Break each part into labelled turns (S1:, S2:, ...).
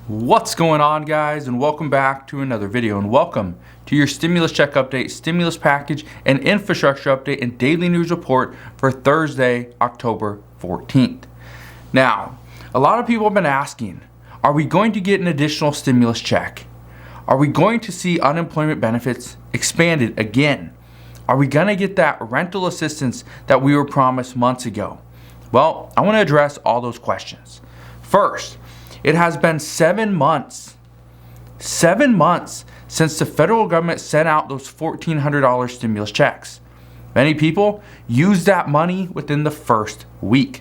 S1: What's going on, guys, and welcome back to another video, and welcome to your stimulus check update, stimulus package, and infrastructure update and daily news report for Thursday, October 14th. Now, a lot of people have been asking, are we going to get an additional stimulus check? Are we going to see unemployment benefits expanded again? Are we going to get that rental assistance that we were promised months ago? Well, I want to address all those questions. First, it has been 7 months since the federal government sent out those $1,400 stimulus checks. Many people used that money within the first week.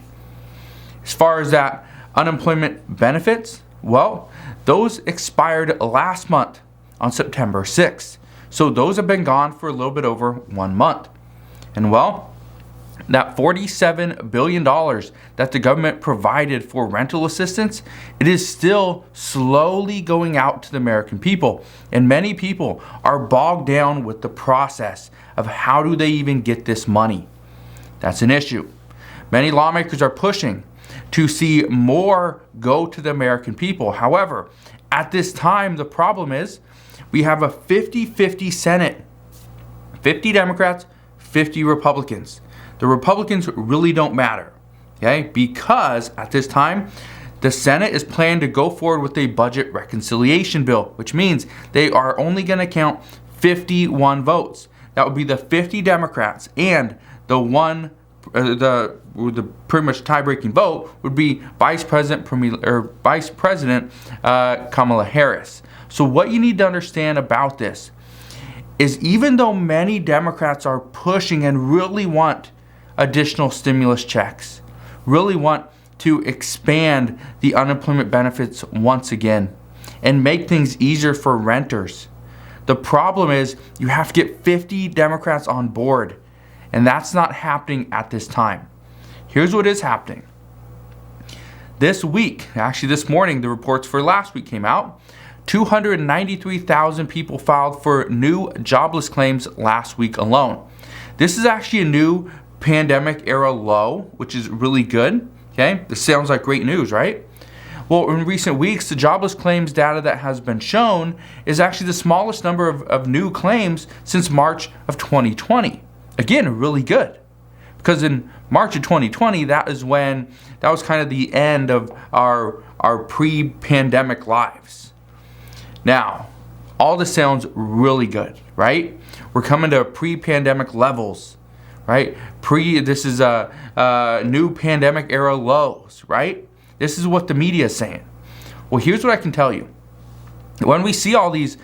S1: As far as that unemployment benefits, well, those expired last month on September 6th. So those have been gone for a little bit over 1 month. And well, that $47 billion that the government provided for rental assistance, it is still slowly going out to the American people. And many people are bogged down with the process of how do they even get this money. That's an issue. Many lawmakers are pushing to see more go to the American people. However, at this time, the problem is we have a 50-50 Senate. 50 Democrats, 50 Republicans. The Republicans really don't matter, okay? Because at this time, the Senate is planning to go forward with a budget reconciliation bill, which means they are only going to count 51 votes. That would be the 50 Democrats, and the pretty much tie-breaking vote would be Vice President Kamala Harris. So what you need to understand about this is, even though many Democrats are pushing and really want additional stimulus checks, really want to expand the unemployment benefits once again and make things easier for renters, the problem is you have to get 50 Democrats on board, and that's not happening at this time. Here's what is happening. This week, actually this morning, the reports for last week came out. 293,000 people filed for new jobless claims last week alone. This is actually a new pandemic era low, which is really good. Okay, this sounds like great news, right? Well, in recent weeks, the jobless claims data that has been shown is actually the smallest number of new claims since March of 2020. Again, really good, because in March of 2020, that was kind of the end of our pre-pandemic lives. Now, all this sounds really good, right? We're coming to pre-pandemic levels, right? This is a new pandemic era lows, right? This is what the media is saying. Well, here's what I can tell you. When we see all these,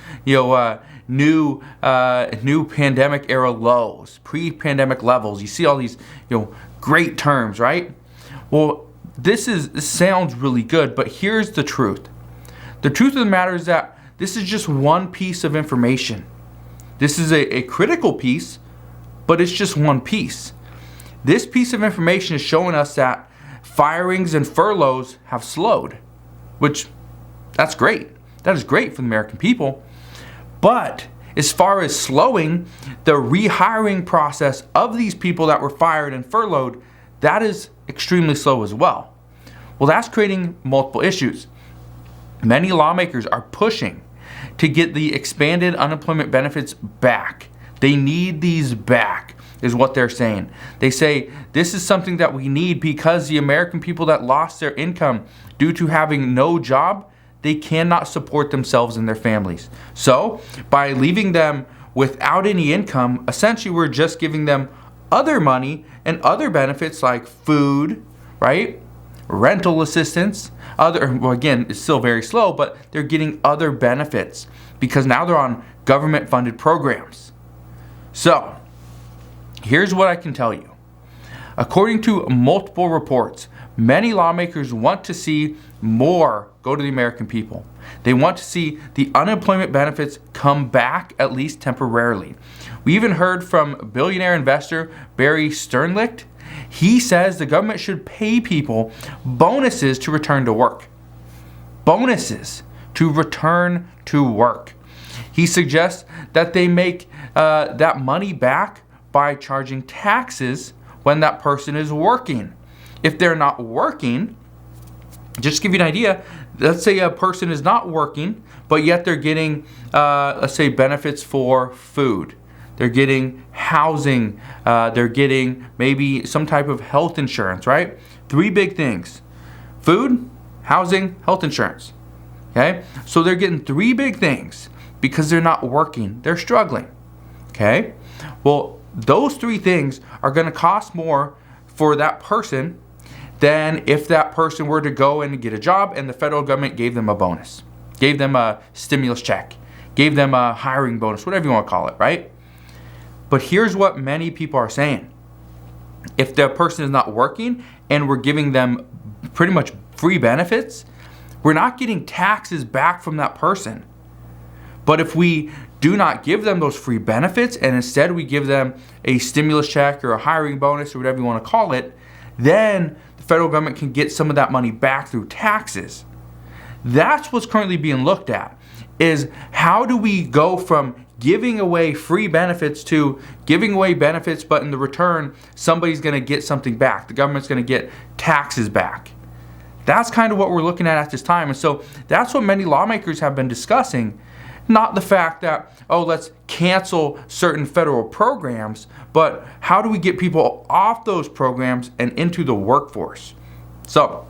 S1: new pandemic era lows, pre-pandemic levels, you see all these, great terms, right? Well, this sounds really good, but here's the truth. The truth of the matter is that this is just one piece of information. This is a critical piece, but it's just one piece. This piece of information is showing us that firings and furloughs have slowed, which that's great. That is great for the American people. But as far as slowing the rehiring process of these people that were fired and furloughed, that is extremely slow as well. Well, that's creating multiple issues. Many lawmakers are pushing to get the expanded unemployment benefits back. They need these back, is what they're saying. They say this is something that we need because the American people that lost their income due to having no job, they cannot support themselves and their families. So by leaving them without any income, essentially we're just giving them other money and other benefits like food, right? Rental assistance, again, it's still very slow, but they're getting other benefits because now they're on government funded programs. So here's what I can tell you. According to multiple reports, many lawmakers want to see more go to the American people. They want to see the unemployment benefits come back, at least temporarily. We even heard from billionaire investor Barry Sternlicht. He says the government should pay people bonuses to return to work. Bonuses to return to work. He suggests that they make that money back by charging taxes when that person is working. If they're not working, Just to give you an idea, let's say a person is not working, but yet they're getting, let's say, benefits for food. They're getting housing. They're getting maybe some type of health insurance, right? 3 big things: food, housing, health insurance. Okay? So they're getting 3 big things because they're not working. They're struggling. Okay? Well, those 3 things are going to cost more for that person than if that person were to go and get a job and the federal government gave them a bonus, gave them a stimulus check, gave them a hiring bonus, whatever you want to call it, right? But here's what many people are saying. If the person is not working and we're giving them pretty much free benefits, we're not getting taxes back from that person. But if we do not give them those free benefits and instead we give them a stimulus check or a hiring bonus or whatever you want to call it, then the federal government can get some of that money back through taxes. That's what's currently being looked at, is how do we go from giving away free benefits to giving away benefits, but in the return, somebody's going to get something back. The government's going to get taxes back. That's kind of what we're looking at this time. And so that's what many lawmakers have been discussing. Not the fact that, oh, let's cancel certain federal programs, but how do we get people off those programs and into the workforce? So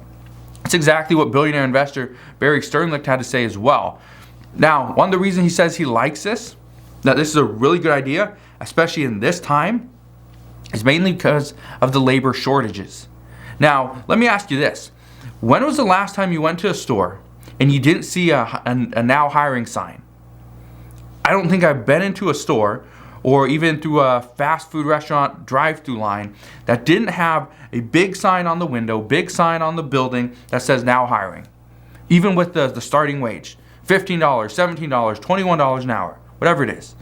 S1: that's exactly what billionaire investor Barry Sternlicht had to say as well. Now, one of the reasons he says he likes this, that this is a really good idea, especially in this time, is mainly because of the labor shortages. Now, let me ask you this. When was the last time you went to a store and you didn't see a now hiring sign? I don't think I've been into a store or even through a fast food restaurant drive-through line that didn't have a big sign on the window, big sign on the building that says now hiring. Even with the starting wage, $15, $17, $21 an hour, whatever it is.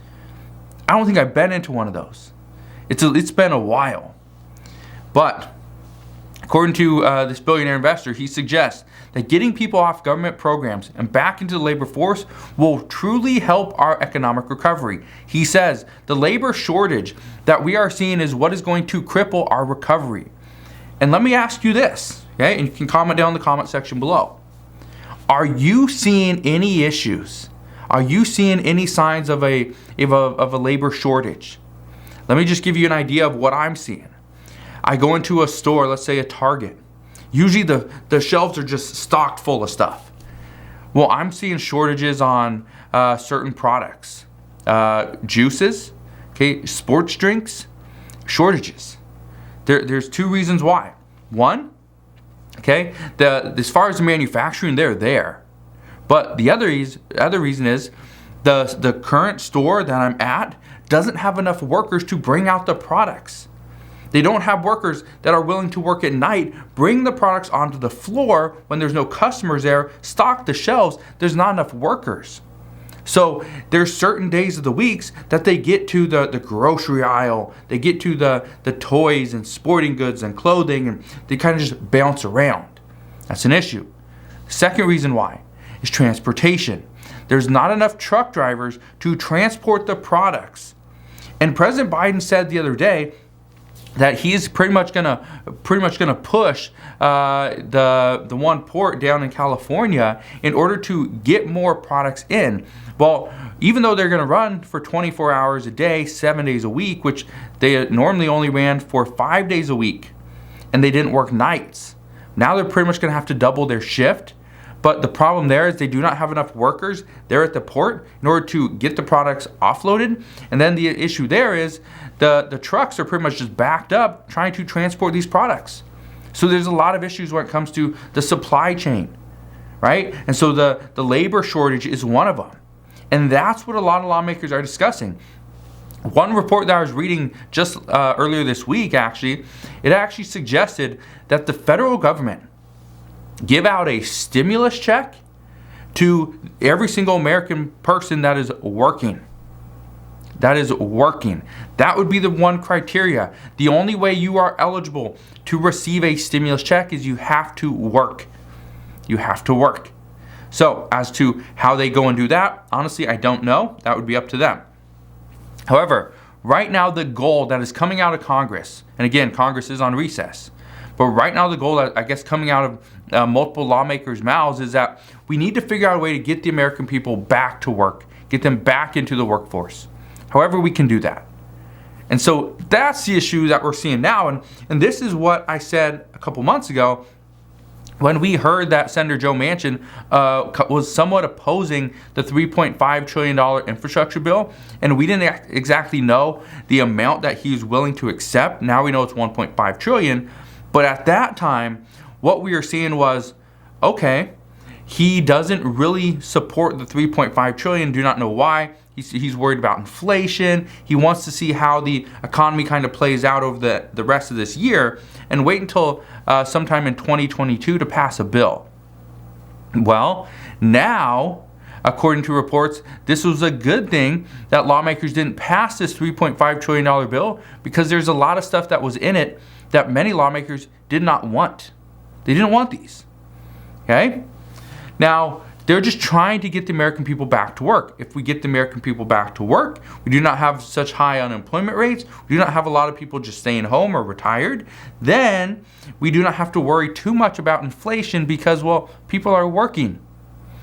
S1: I don't think I've been into one of those. It's been a while. But according to this billionaire investor, he suggests that getting people off government programs and back into the labor force will truly help our economic recovery. He says the labor shortage that we are seeing is what is going to cripple our recovery. And let me ask you this, okay? And you can comment down in the comment section below. Are you seeing any issues? Are you seeing any signs of a labor shortage? Let me just give you an idea of what I'm seeing. I go into a store, let's say a Target. Usually the shelves are just stocked full of stuff. Well, I'm seeing shortages on certain products. Juices, okay, sports drinks, shortages. There's 2 reasons why. One, okay, as far as the manufacturing, they're there. But the other reason is the current store that I'm at doesn't have enough workers to bring out the products. They don't have workers that are willing to work at night, bring the products onto the floor when there's no customers there, stock the shelves. There's not enough workers. So there's certain days of the weeks that they get to the grocery aisle, they get to the toys and sporting goods and clothing, and they kind of just bounce around. That's an issue. Second reason why is transportation. There's not enough truck drivers to transport the products. And President Biden said the other day that he's pretty much gonna push the one port down in California in order to get more products in. Well, even though they're gonna run for 24 hours a day, 7 days a week, which they normally only ran for 5 days a week, and they didn't work nights. Now they're pretty much gonna have to double their shift. But the problem there is they do not have enough workers there at the port in order to get the products offloaded. And then the issue there is the trucks are pretty much just backed up trying to transport these products. So there's a lot of issues when it comes to the supply chain, right? And so the labor shortage is one of them. And that's what a lot of lawmakers are discussing. One report that I was reading just earlier this week, it actually suggested that the federal government give out a stimulus check to every single American person that is working. That is working. That would be the one criteria. The only way you are eligible to receive a stimulus check is you have to work. You have to work. So as to how they go and do that, honestly, I don't know. That would be up to them. However, right now the goal that is coming out of Congress, and again, Congress is on recess, but right now the goal that I guess coming out of multiple lawmakers' mouths is that we need to figure out a way to get the American people back to work, get them back into the workforce. However we can do that. And so that's the issue that we're seeing now. And this is what I said a couple months ago when we heard that Senator Joe Manchin was somewhat opposing the $3.5 trillion infrastructure bill. And we didn't exactly know the amount that he was willing to accept. Now we know it's $1.5 trillion. But at that time, what we were seeing was, okay, he doesn't really support the $3.5 trillion. Do not know why. He's worried about inflation. He wants to see how the economy kind of plays out over the rest of this year and wait until sometime in 2022 to pass a bill. Well, now, according to reports, this was a good thing that lawmakers didn't pass this $3.5 trillion bill because there's a lot of stuff that was in it that many lawmakers did not want. They didn't want these. Okay? Now, they're just trying to get the American people back to work. If we get the American people back to work, we do not have such high unemployment rates, we do not have a lot of people just staying home or retired, then we do not have to worry too much about inflation because, well, people are working.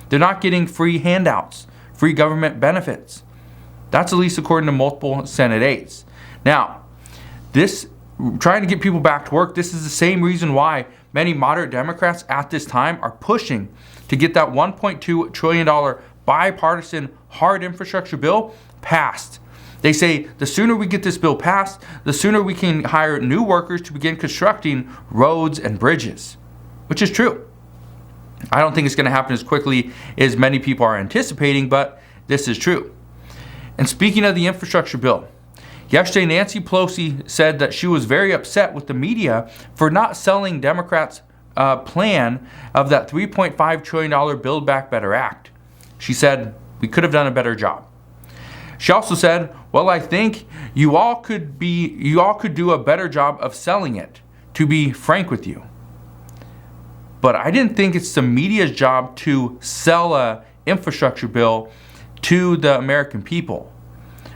S1: They're not getting free handouts, free government benefits. That's at least according to multiple Senate aides. Now, this trying to get people back to work, this is the same reason why many moderate Democrats at this time are pushing to get that $1.2 trillion bipartisan hard infrastructure bill passed. They say the sooner we get this bill passed, the sooner we can hire new workers to begin constructing roads and bridges, which is true. I don't think it's going to happen as quickly as many people are anticipating, but this is true. And speaking of the infrastructure bill, yesterday Nancy Pelosi said that she was very upset with the media for not selling Democrats' plan of that $3.5 trillion Build Back Better Act. She said, we could have done a better job. She also said, well, I think you all could do a better job of selling it, to be frank with you. But I didn't think it's the media's job to sell a infrastructure bill to the American people.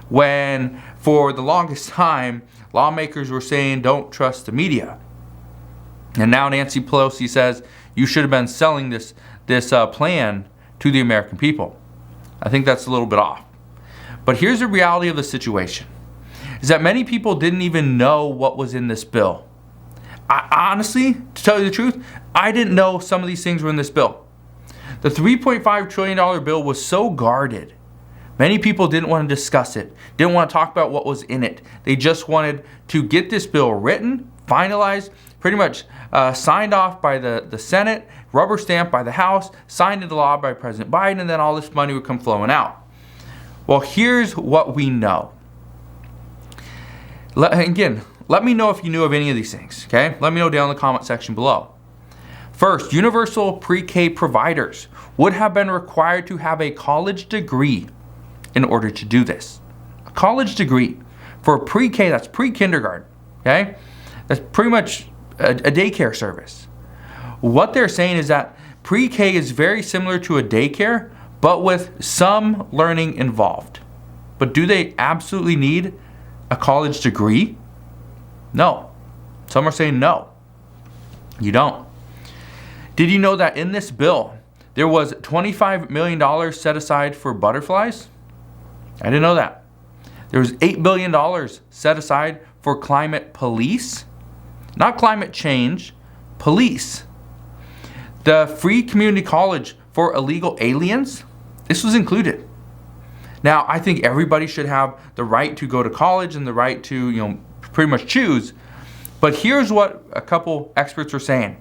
S1: When for the longest time, lawmakers were saying, don't trust the media. And now Nancy Pelosi says you should have been selling this plan to the American people. I think that's a little bit off. But here's the reality of the situation, is that many people didn't even know what was in this bill. Honestly, to tell you the truth, I didn't know some of these things were in this bill. The $3.5 trillion bill was so guarded. Many people didn't want to discuss it, didn't want to talk about what was in it. They just wanted to get this bill written, finalized, pretty much signed off by the Senate, rubber stamped by the House, signed into law by President Biden, and then all this money would come flowing out. Well, here's what we know. Again, let me know if you knew of any of these things, okay? Let me know down in the comment section below. First, universal pre-K providers would have been required to have a college degree in order to do this. A college degree for pre-K, that's pre-kindergarten, okay? That's pretty much a daycare service. What they're saying is that pre-K is very similar to a daycare, but with some learning involved. But do they absolutely need a college degree? No. Some are saying no. You don't. Did you know that in this bill, there was $25 million set aside for butterflies? I didn't know that. There was $8 billion set aside for climate police. Not climate change, police. The free community college for illegal aliens, this was included. Now, I think everybody should have the right to go to college and the right to, pretty much choose. But here's what a couple experts are saying.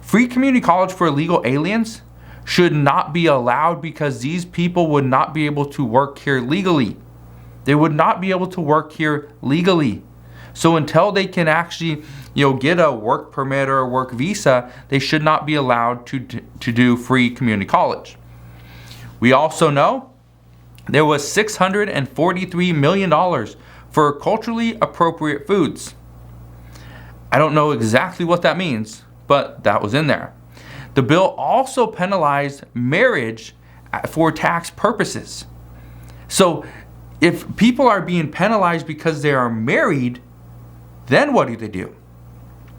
S1: Free community college for illegal aliens should not be allowed because these people would not be able to work here legally. They would not be able to work here legally. So until they can actually, get a work permit or a work visa, they should not be allowed to do free community college. We also know there was $643 million for culturally appropriate foods. I don't know exactly what that means, but that was in there. The bill also penalized marriage for tax purposes. So if people are being penalized because they are married, then what do they do?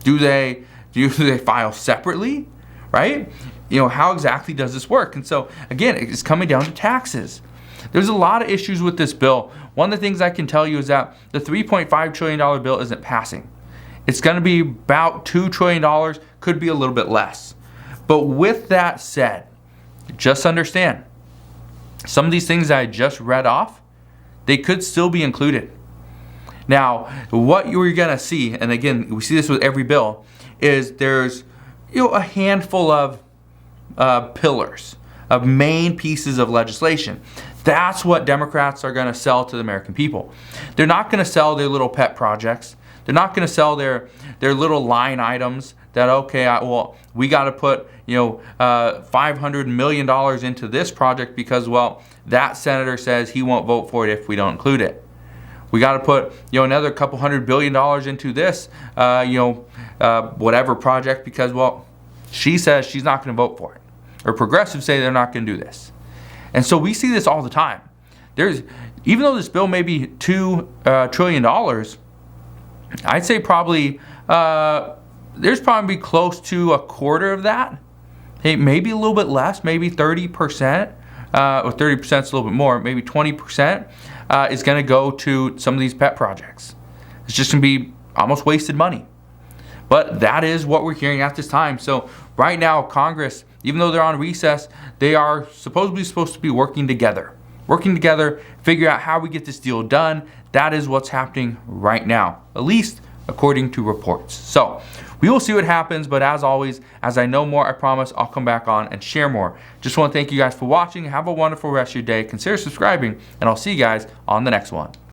S1: Do they file separately? right? How exactly does this work? And so again, it's coming down to taxes. There's a lot of issues with this bill. One of the things I can tell you is that the $3.5 trillion bill isn't passing. It's going to be about $2 trillion, could be a little bit less. But with that said, just understand, some of these things that I just read off, they could still be included. Now, what you're going to see, and again, we see this with every bill, is there's a handful of pillars, of main pieces of legislation. That's what Democrats are going to sell to the American people. They're not going to sell their little pet projects. They're not going to sell their little line items that, okay, we got to put $500 million into this project because, well, that senator says he won't vote for it if we don't include it. We got to put another couple $100 billion into this whatever project because, well, she says she's not going to vote for it, or progressives say they're not going to do this. And so we see this all the time. Even though this bill may be $2 trillion, I'd say probably there's probably close to a quarter of that. Hey, maybe a little bit less, maybe 30%, or 30% is a little bit more, maybe 20% is going to go to some of these pet projects. It's just going to be almost wasted money. But that is what we're hearing at this time. So right now, Congress, even though they're on recess, they are supposed to be working together, figure out how we get this deal done. That is what's happening right now, at least according to reports. So we will see what happens, but as always, as I know more, I promise I'll come back on and share more. Just want to thank you guys for watching. Have a wonderful rest of your day. Consider subscribing, and I'll see you guys on the next one.